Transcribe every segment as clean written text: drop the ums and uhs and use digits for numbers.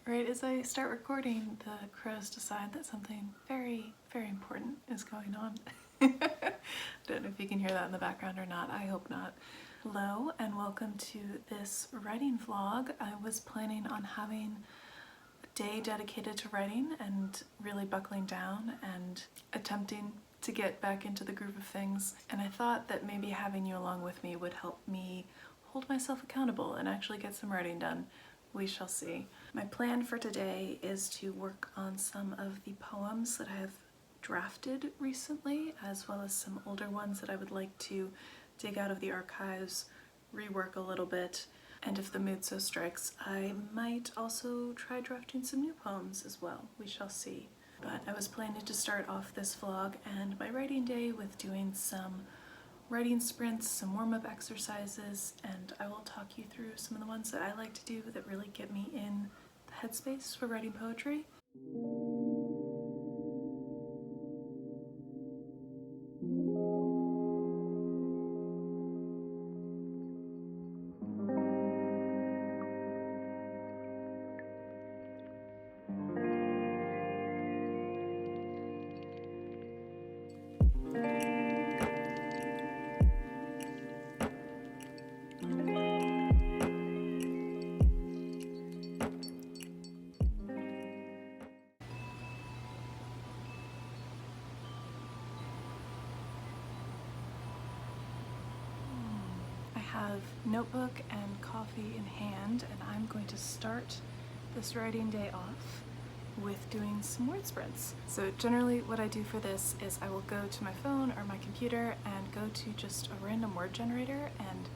Right as I start recording, the crows decide that something very, very important is going on. Don't know if you can hear that in the background or not. I hope not. Hello and welcome to this writing vlog. I was planning on having a day dedicated to writing and really buckling down and attempting to get back into the groove of things. And I thought that maybe having you along with me would help me hold myself accountable and actually get some writing done. We shall see. My plan for today is to work on some of the poems that I have drafted recently, as well as some older ones that I would like to dig out of the archives, rework a little bit, and if the mood so strikes, I might also try drafting some new poems as well. We shall see. But I was planning to start off this vlog and my writing day with doing some writing sprints, some warm-up exercises, and I will talk you through some of the ones that I like to do that really get me in the headspace for writing poetry. Have notebook and coffee in hand, and I'm going to start this writing day off with doing some word sprints. So generally what I do for this is I will go to my phone or my computer and go to just a random word generator and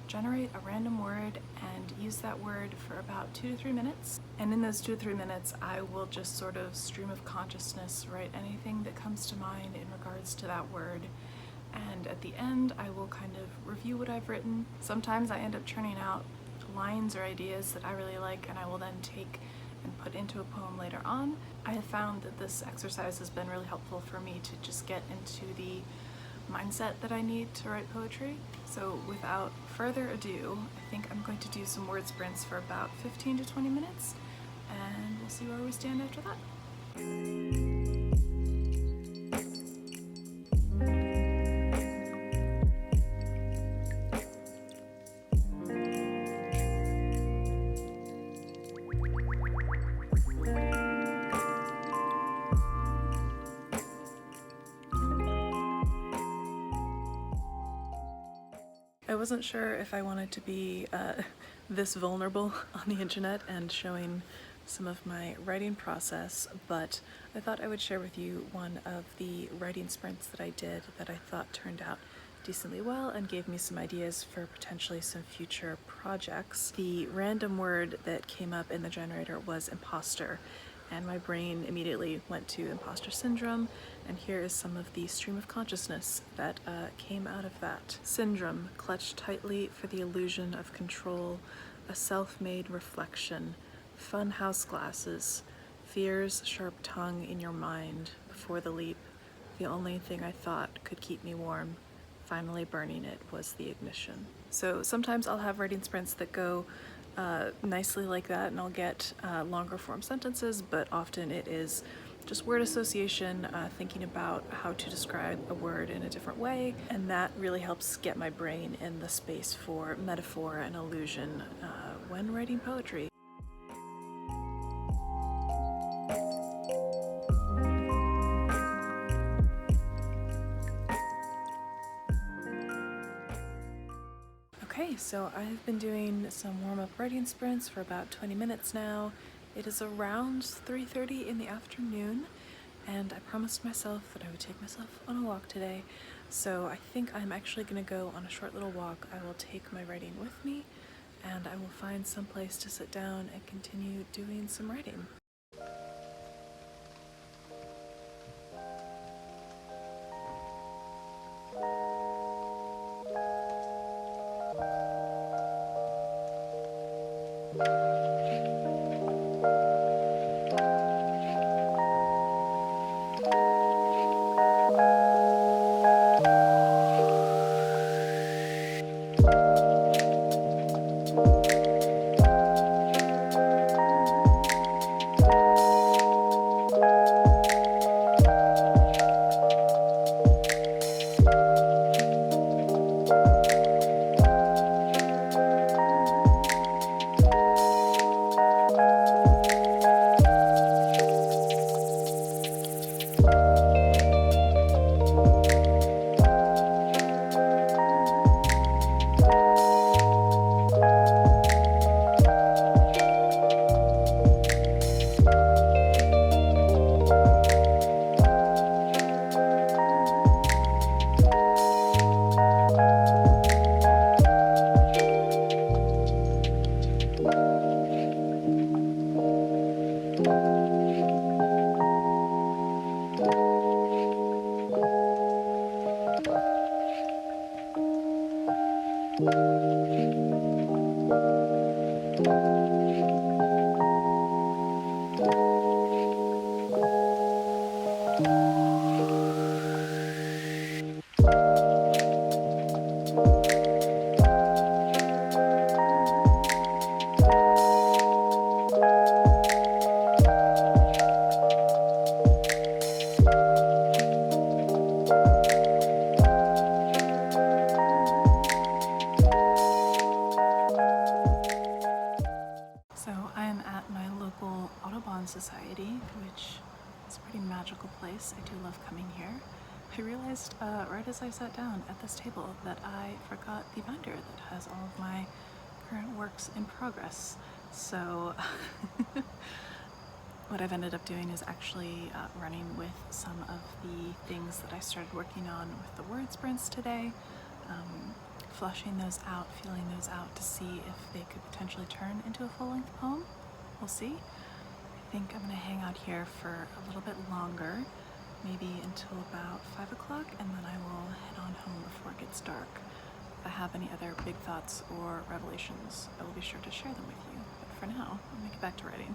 generate a random word and use that word for about 2 to 3 minutes. And in those 2 to 3 minutes I will just sort of stream of consciousness write anything that comes to mind in regards to that word. And at the end, I will kind of review what I've written. Sometimes I end up churning out lines or ideas that I really like and I will then take and put into a poem later on. I have found that this exercise has been really helpful for me to just get into the mindset that I need to write poetry. So without further ado, I think I'm going to do some word sprints for about 15 to 20 minutes and we'll see where we stand after that. I wasn't sure if I wanted to be this vulnerable on the internet and showing some of my writing process, but I thought I would share with you one of the writing sprints that I did that I thought turned out decently well and gave me some ideas for potentially some future projects. The random word that came up in the generator was imposter, and my brain immediately went to imposter syndrome, and here is some of the stream of consciousness that came out of that. Syndrome, clutched tightly for the illusion of control, a self-made reflection, fun house glasses, fear's sharp tongue in your mind, before the leap, the only thing I thought could keep me warm, finally burning it was the ignition. So sometimes I'll have writing sprints that go nicely like that and I'll get longer form sentences, but often it is just word association, thinking about how to describe a word in a different way, and that really helps get my brain in the space for metaphor and allusion when writing poetry. Okay, so I've been doing some warm-up writing sprints for about 20 minutes now. It is around 3:30 in the afternoon, and I promised myself that I would take myself on a walk today, so I think I'm actually going to go on a short little walk. I will take my writing with me, and I will find some place to sit down and continue doing some writing. So I am at my local Audubon Society, which is a pretty magical place. I do love coming here. I realized right as I sat down at this table that I forgot the binder that has all of my current works in progress. So what I've ended up doing is actually running with some of the things that I started working on with the word sprints today, fleshing those out, feeling those out to see if they could potentially turn into a full-length poem. We'll see. I think I'm going to hang out here for a little bit longer, maybe until about 5 o'clock, and then I will head on home before it gets dark. If I have any other big thoughts or revelations, I will be sure to share them with you. But for now, I'll make it back to writing.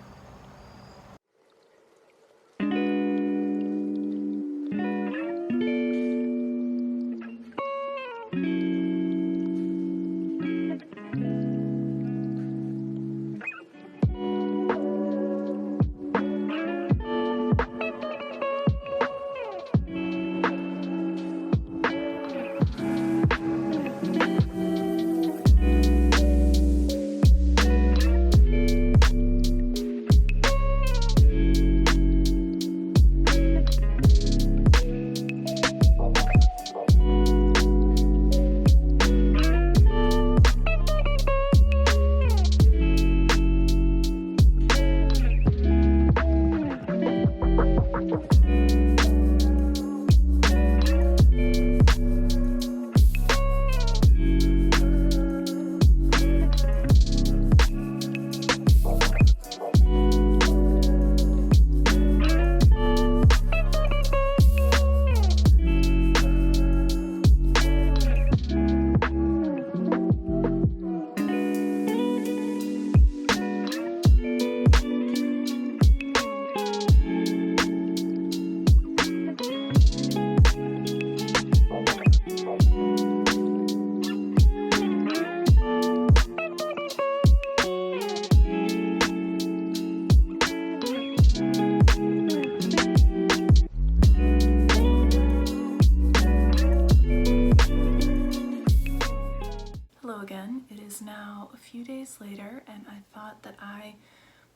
Later, and I thought that I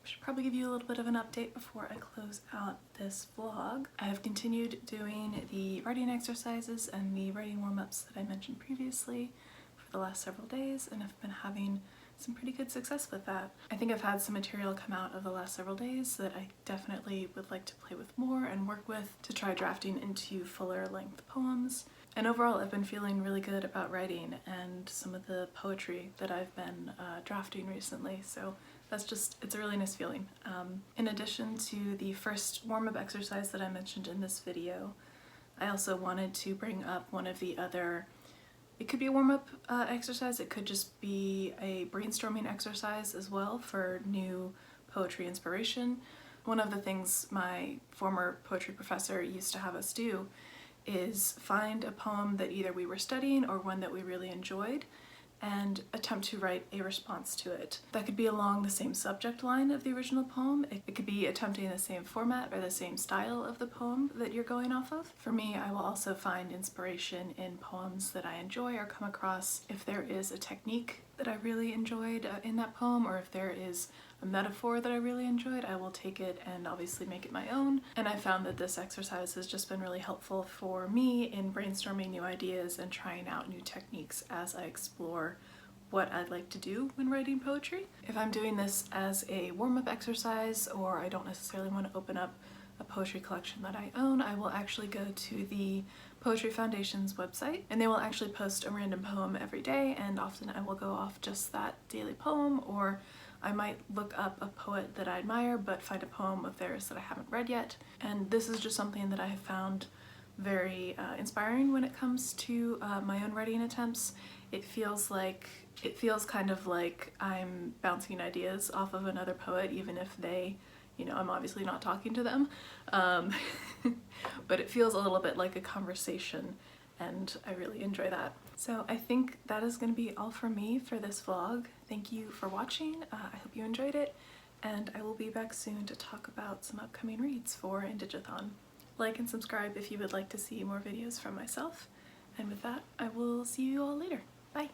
should probably give you a little bit of an update before I close out this vlog. I have continued doing the writing exercises and the writing warm-ups that I mentioned previously for the last several days, and I've been having some pretty good success with that. I think I've had some material come out of the last several days that I definitely would like to play with more and work with to try drafting into fuller length poems. And overall, I've been feeling really good about writing and some of the poetry that I've been drafting recently, so it's a really nice feeling. In addition to the first warm-up exercise that I mentioned in this video, I also wanted to bring up one of the other, it could be a warm-up exercise, it could just be a brainstorming exercise as well for new poetry inspiration. One of the things my former poetry professor used to have us do is find a poem that either we were studying or one that we really enjoyed and attempt to write a response to it. That could be along the same subject line of the original poem. It could be attempting the same format or the same style of the poem that you're going off of. For me, I will also find inspiration in poems that I enjoy or come across. If there is a technique that I really enjoyed in that poem, or if there is a metaphor that I really enjoyed, I will take it and obviously make it my own. And I found that this exercise has just been really helpful for me in brainstorming new ideas and trying out new techniques as I explore what I'd like to do when writing poetry. If I'm doing this as a warm-up exercise, or I don't necessarily want to open up a poetry collection that I own, I will actually go to the Poetry Foundation's website, and they will actually post a random poem every day, and often I will go off just that daily poem, or I might look up a poet that I admire but find a poem of theirs that I haven't read yet. And this is just something that I have found very inspiring when it comes to my own writing attempts. it feels kind of like I'm bouncing ideas off of another poet, even if they, you know, I'm obviously not talking to them, but it feels a little bit like a conversation, and I really enjoy that. So I think that is going to be all from me for this vlog. Thank you for watching. I hope you enjoyed it, and I will be back soon to talk about some upcoming reads for Indigathon. Like and subscribe if you would like to see more videos from myself, and with that, I will see you all later. Bye!